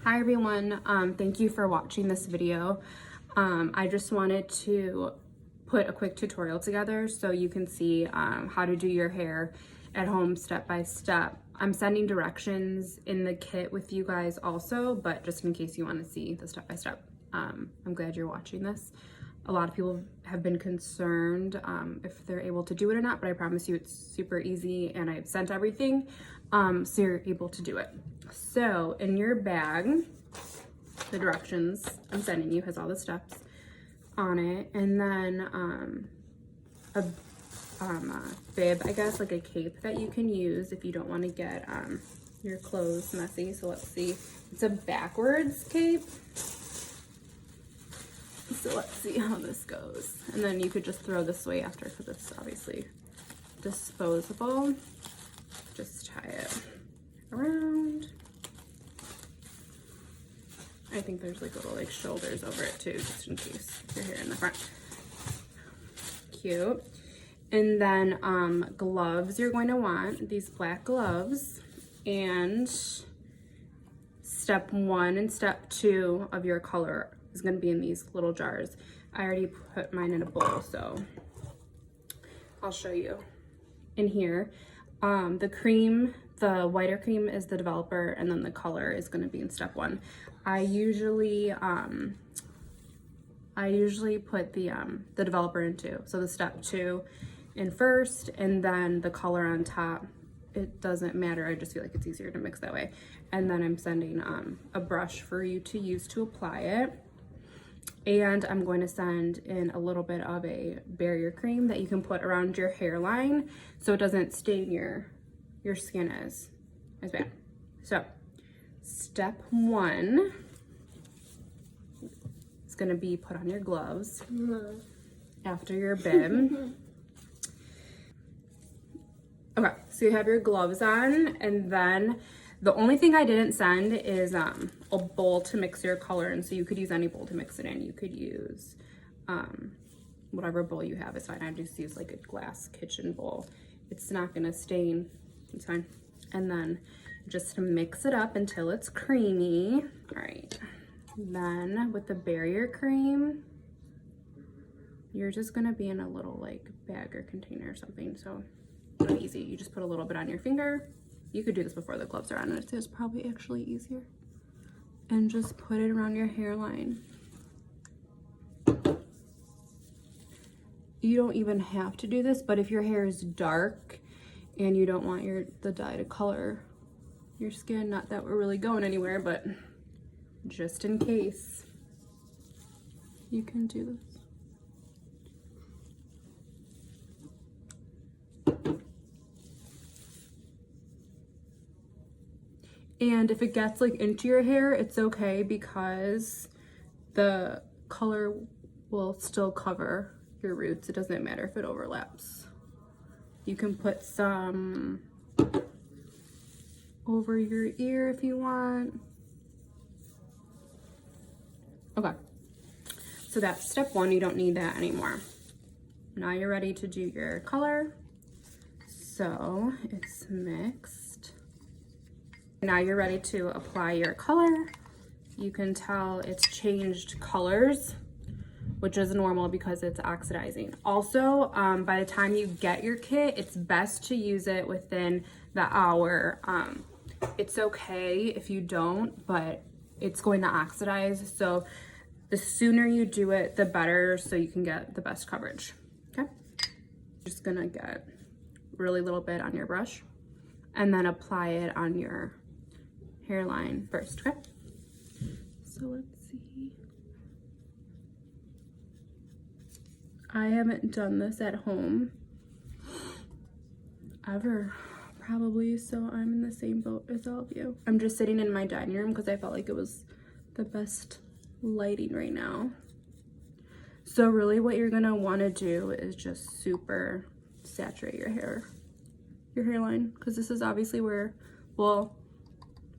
Hi everyone, thank you for watching this video. I just wanted to put a quick tutorial together so you can see how to do your hair at home step by step. I'm sending directions in the kit with you guys also, but just in case you want to see the step by step, I'm glad you're watching this. A lot of people have been concerned if they're able to do it or not, but I promise you it's super easy and I've sent everything so you're able to do it. So in your bag, the directions I'm sending you has all the steps on it, and then a bib, I guess, like a cape that you can use if you don't want to get your clothes messy. So let's see, it's a backwards cape. So let's see how this goes. And then you could just throw this away after because it's obviously disposable. Just tie it around. I think there's like little like shoulders over it too, just in case your hair in the front. Cute. And then gloves you're going to want, these black gloves. And step 1 and step 2 of your color is going to be in these little jars. I already put mine in a bowl, so I'll show you. In here, the cream, the whiter cream is the developer, and then the color is going to be in step 1. I usually put the developer in 2, so the step 2 in first, and then the color on top. It doesn't matter, I just feel like it's easier to mix that way. And then I'm sending a brush for you to use to apply it. And I'm going to send in a little bit of a barrier cream that you can put around your hairline so it doesn't stain your skin as bad. So step 1 is going to be put on your gloves after your bib. Okay, so you have your gloves on, and then the only thing I didn't send is a bowl to mix your color in. So you could use any bowl to mix it in. You could use whatever bowl you have is fine. I just use like a glass kitchen bowl. It's not gonna stain, it's fine. And then just to mix it up until it's creamy. All right, then with the barrier cream, you're just gonna be in a little like bag or container or something. So really easy, you just put a little bit on your finger. You could do this before the gloves are on, and it's probably actually easier. And just put it around your hairline. You don't even have to do this, but if your hair is dark and you don't want the dye to color your skin, not that we're really going anywhere, but just in case, you can do this. And if it gets like into your hair, it's okay because the color will still cover your roots. It doesn't matter if it overlaps. You can put some over your ear if you want. Okay, so that's step 1. You don't need that anymore. Now you're ready to do your color. So it's mixed. Now you're ready to apply your color. You can tell it's changed colors, which is normal because it's oxidizing. Also, by the time you get your kit, it's best to use it within the hour. It's okay if you don't, but it's going to oxidize. So the sooner you do it, the better, so you can get the best coverage, okay? Just gonna get really little bit on your brush and then apply it on your hairline first, okay? So let's see. I haven't done this at home ever, probably, so I'm in the same boat as all of you. I'm just sitting in my dining room because I felt like it was the best lighting right now. So really what you're gonna wanna do is just super saturate your hairline, because this is obviously where, well,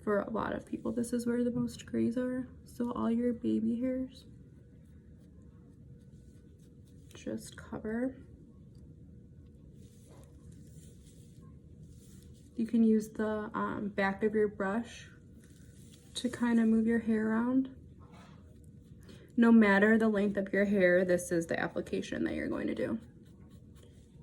for a lot of people, this is where the most grays are. So all your baby hairs, just cover. You can use the back of your brush to kind of move your hair around. No matter the length of your hair, this is the application that you're going to do.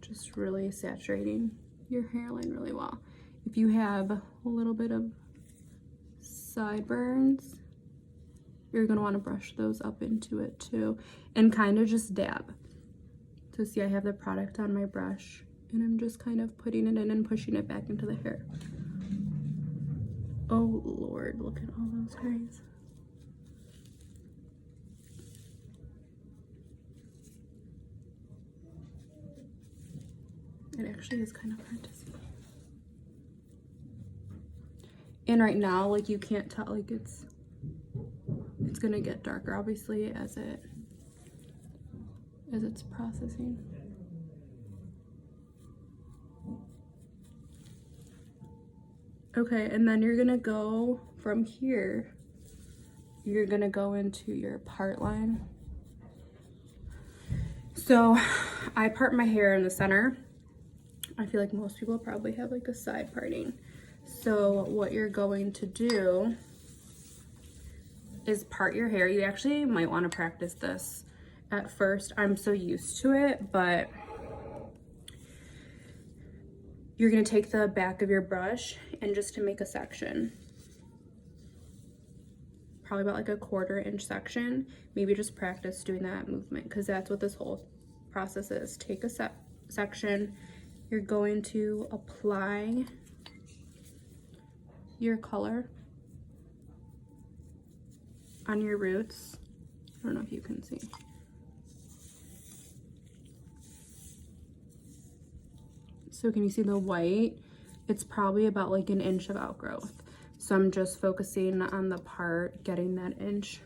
Just really saturating your hairline really well. If you have a little bit of sideburns, you're gonna wanna brush those up into it too, and kind of just dab. So see, I have the product on my brush, and I'm just kind of putting it in and pushing it back into the hair. Oh Lord, look at all those grays. It actually is kind of hard to see. And right now, like, you can't tell, like, it's gonna get darker obviously as it's processing. Okay, and then you're gonna go from here, you're gonna go into your part line. So I part my hair in the center. I feel like most people probably have like a side parting. So what you're going to do is part your hair. You actually might want to practice this at first. I'm so used to it, but you're going to take the back of your brush and just to make a section, probably about like a 1/4 inch section. Maybe just practice doing that movement, because that's what this whole process is. Take a section. You're going to apply your color on your roots. I don't know if you can see. So can you see the white? It's probably about like 1 inch of outgrowth. So I'm just focusing on the part, getting that inch.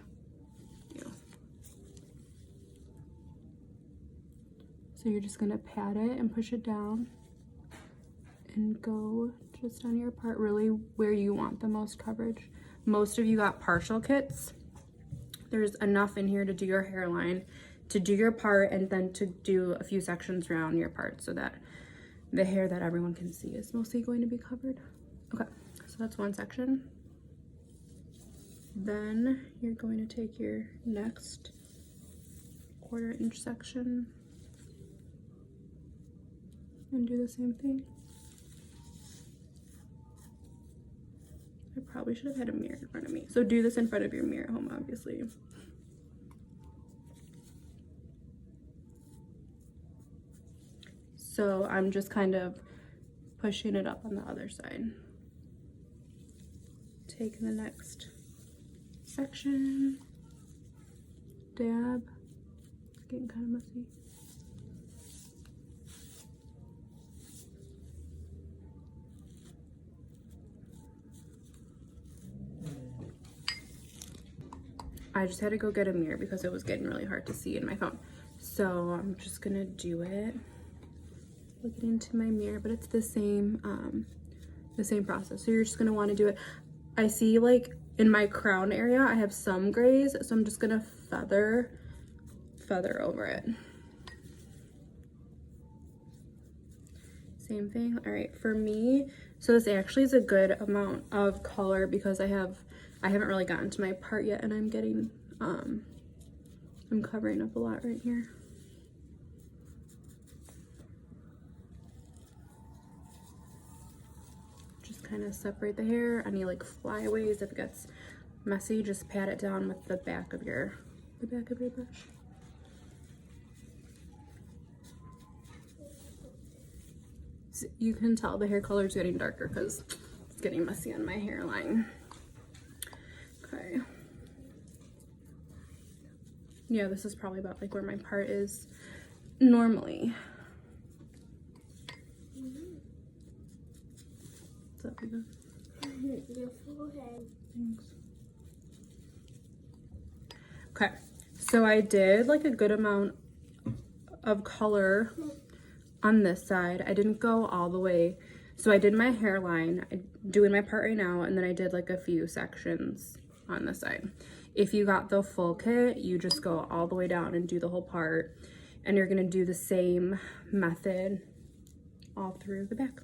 So you're just gonna pat it and push it down and go just on your part, really where you want the most coverage. Most of you got partial kits. There's enough in here to do your hairline, to do your part, and then to do a few sections around your part so that the hair that everyone can see is mostly going to be covered. Okay, so that's one section. Then you're going to take your next 1/4 inch section and do the same thing. I probably should have had a mirror in front of me. So do this in front of your mirror at home, obviously. So I'm just kind of pushing it up on the other side. Take the next section, dab. It's getting kind of messy. I just had to go get a mirror because it was getting really hard to see in my phone. So I'm just gonna do it. Look into my mirror, but it's the same process. So you're just gonna want to do it. I see like in my crown area, I have some grays, so I'm just gonna feather over it. Same thing. All right, for me, so this actually is a good amount of color because I haven't really gotten to my part yet, and I'm getting I'm covering up a lot right here. Just kind of separate the hair. Any like flyaways, if it gets messy, just pat it down with the back of your brush. So you can tell the hair color is getting darker because it's getting messy on my hairline. Okay. Yeah, this is probably about like where my part is normally. What's up, Eva? Your forehead. Thanks. Okay, so I did like a good amount of color on this side. I didn't go all the way. So I did my hairline, I'm doing my part right now, and then I did like a few sections on this side. If you got the full kit, you just go all the way down and do the whole part, and you're gonna do the same method all through the back.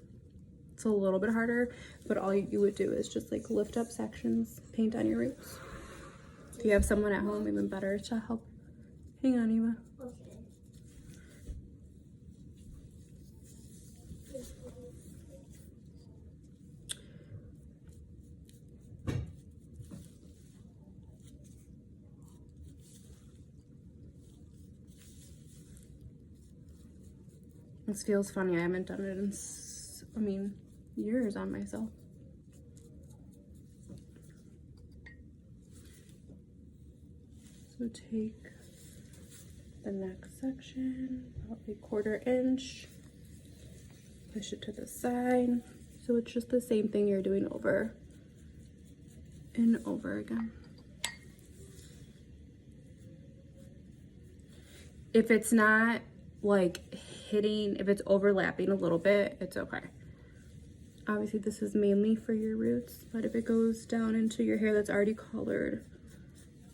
it's a little bit harder, but all you would do is just like lift up sections, paint on your roots. If you have someone at home, even better to help. Hang on, Eva. Okay. This feels funny. I haven't done it in, years on myself. So take the next section, about a 1/4 inch, push it to the side. So it's just the same thing you're doing over and over again. If it's not like hitting, if it's overlapping a little bit, it's okay. Obviously this is mainly for your roots, but if it goes down into your hair that's already colored,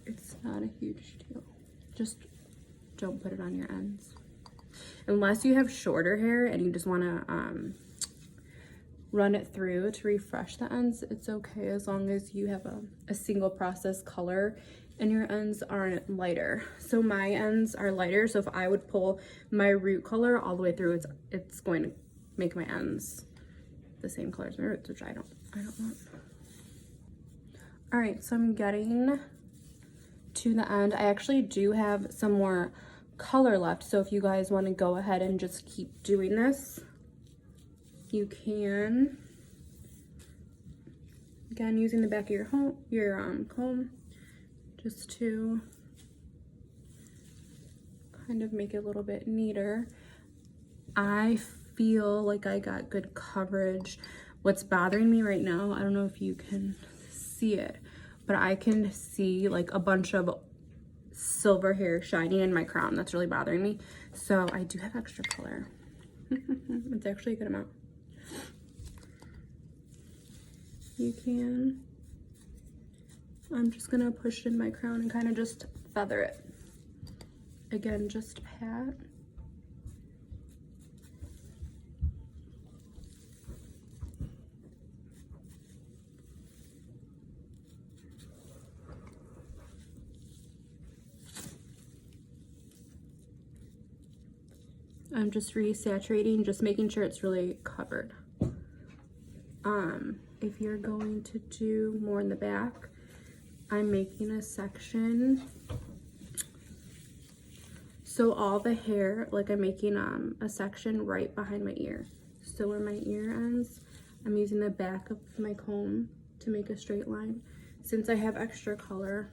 it's not a huge deal. Just don't put it on your ends. Unless you have shorter hair and you just want to run it through to refresh the ends, it's okay as long as you have a single process color and your ends aren't lighter. So my ends are lighter, so if I would pull my root color all the way through, it's going to make my ends the same color as my roots, which I don't want. All right, so I'm getting to the end. I actually do have some more color left, so if you guys want to go ahead and just keep doing this, you can. Again, using the back of your comb, just to kind of make it a little bit neater. I feel like I got good coverage. What's bothering me right now, I don't know if you can see it, but I can see like a bunch of silver hair shining in my crown. That's really bothering me. So I do have extra color. It's actually a good amount. You can. I'm just gonna push it in my crown and kind of just feather it. Again, just pat. I'm just resaturating, just making sure it's really covered. If you're going to do more in the back, I'm making a section. So all the hair, like I'm making a section right behind my ear. So where my ear ends, I'm using the back of my comb to make a straight line. Since I have extra color,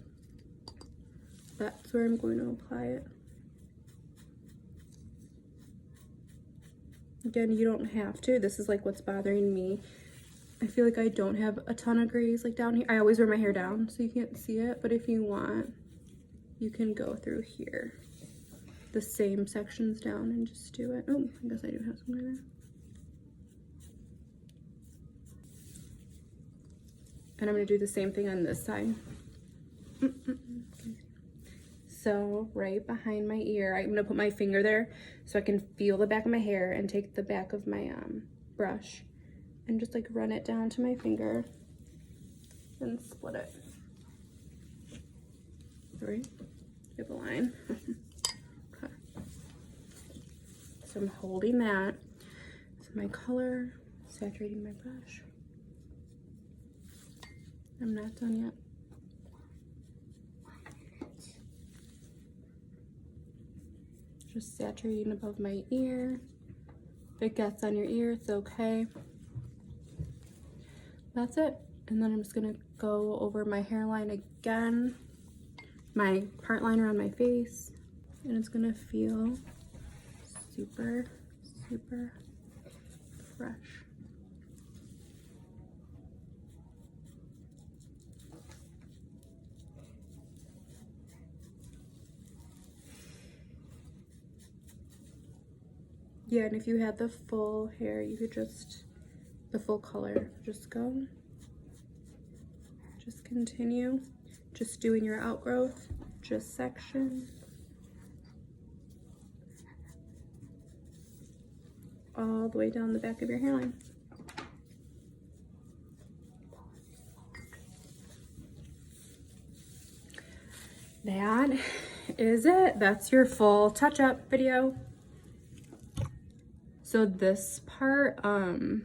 that's where I'm going to apply it. Again, you don't have to. This is like what's bothering me. I feel like I don't have a ton of grays like down here. I always wear my hair down so you can't see it, but if you want, you can go through here, the same sections down, and just do it. Oh, I guess I do have some there. And I'm gonna do the same thing on this side. So right behind my ear, I'm gonna put my finger there so I can feel the back of my hair and take the back of my brush and just like run it down to my finger and split it. Right? Get the line. Okay. So I'm holding that. So my color, saturating my brush. I'm not done yet. Just saturating above my ear. If it gets on your ear, it's okay. That's it. And then I'm just gonna go over my hairline again, my part line around my face, and it's gonna feel super, super fresh. Yeah, and if you had the full hair, you could just, the full color, just go. Just continue. Just doing your outgrowth, just section. All the way down the back of your hairline. that is it. That's your full touch-up video. So this part, you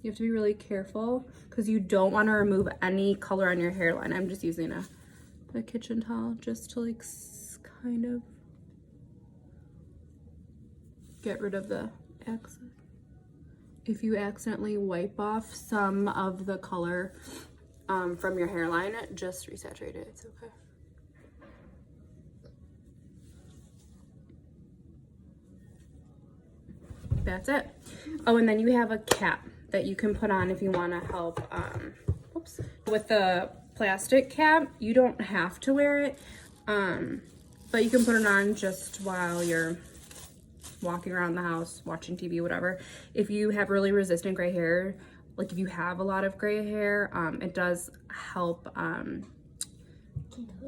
have to be really careful because you don't want to remove any color on your hairline. I'm just using a kitchen towel just to like kind of get rid of the excess. If you accidentally wipe off some of the color from your hairline, just resaturate it. It's okay. That's it. Oh, and then you have a cap that you can put on if you want to help. Oops. With the plastic cap, you don't have to wear it, but you can put it on just while you're walking around the house, watching TV, whatever. If you have really resistant gray hair, like if you have a lot of gray hair, it does help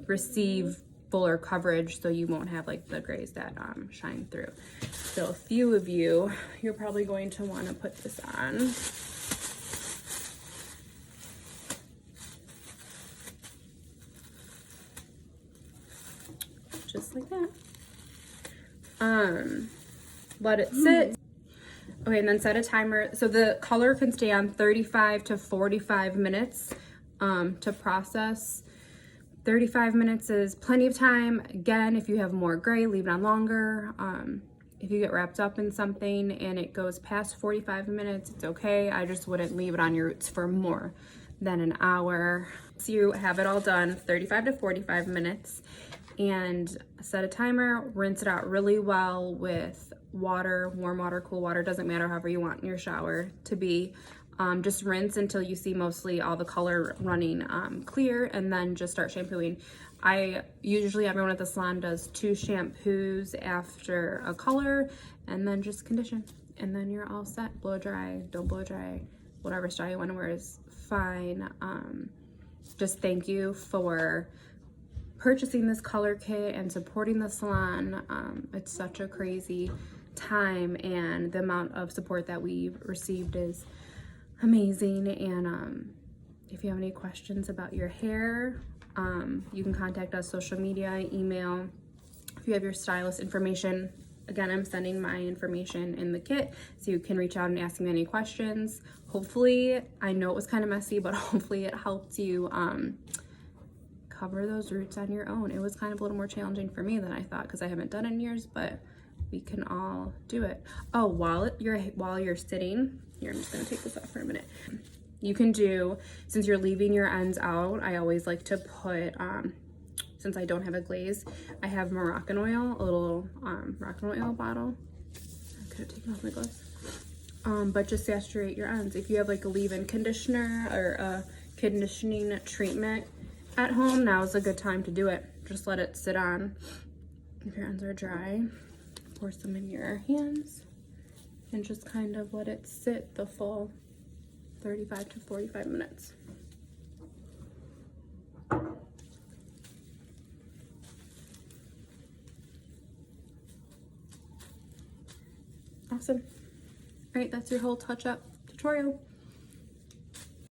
receive fuller coverage so you won't have like the grays that shine through. So a few of you, you're probably going to want to put this on. Just like that. Let it sit. Okay, and then set a timer. So the color can stay on 35 to 45 minutes to process. 35 minutes is plenty of time. Again, if you have more gray, leave it on longer. If you get wrapped up in something and it goes past 45 minutes, it's okay. I just wouldn't leave it on your roots for more than an hour. So you have it all done, 35 to 45 minutes, and set a timer, rinse it out really well with water, warm water, cool water, doesn't matter, however you want your shower to be. Just rinse until you see mostly all the color running clear, and then just start shampooing. Everyone at the salon does 2 shampoos after a color, and then just condition, and then you're all set. Blow dry, don't blow dry, whatever style you want to wear is fine. Just thank you for purchasing this color kit and supporting the salon. It's such a crazy time, and the amount of support that we've received is amazing. And if you have any questions about your hair, you can contact us, social media, email. If you have your stylist information, again, I'm sending my information in the kit, so you can reach out and ask me any questions. Hopefully, I know it was kind of messy, but hopefully it helped you cover those roots on your own. It was kind of a little more challenging for me than I thought because I haven't done it in years, but we can all do it. Oh, while you're sitting here, I'm just gonna take this off for a minute. You can do, since you're leaving your ends out, I always like to put, since I don't have a glaze, I have Moroccan oil, a little Moroccan oil bottle. I could have taken off my gloves. But just saturate your ends. If you have like a leave-in conditioner or a conditioning treatment at home, now is a good time to do it. Just let it sit on. If your ends are dry, pour some in your hands and just kind of let it sit the full 35 to 45 minutes. Awesome. All right, that's your whole touch-up tutorial.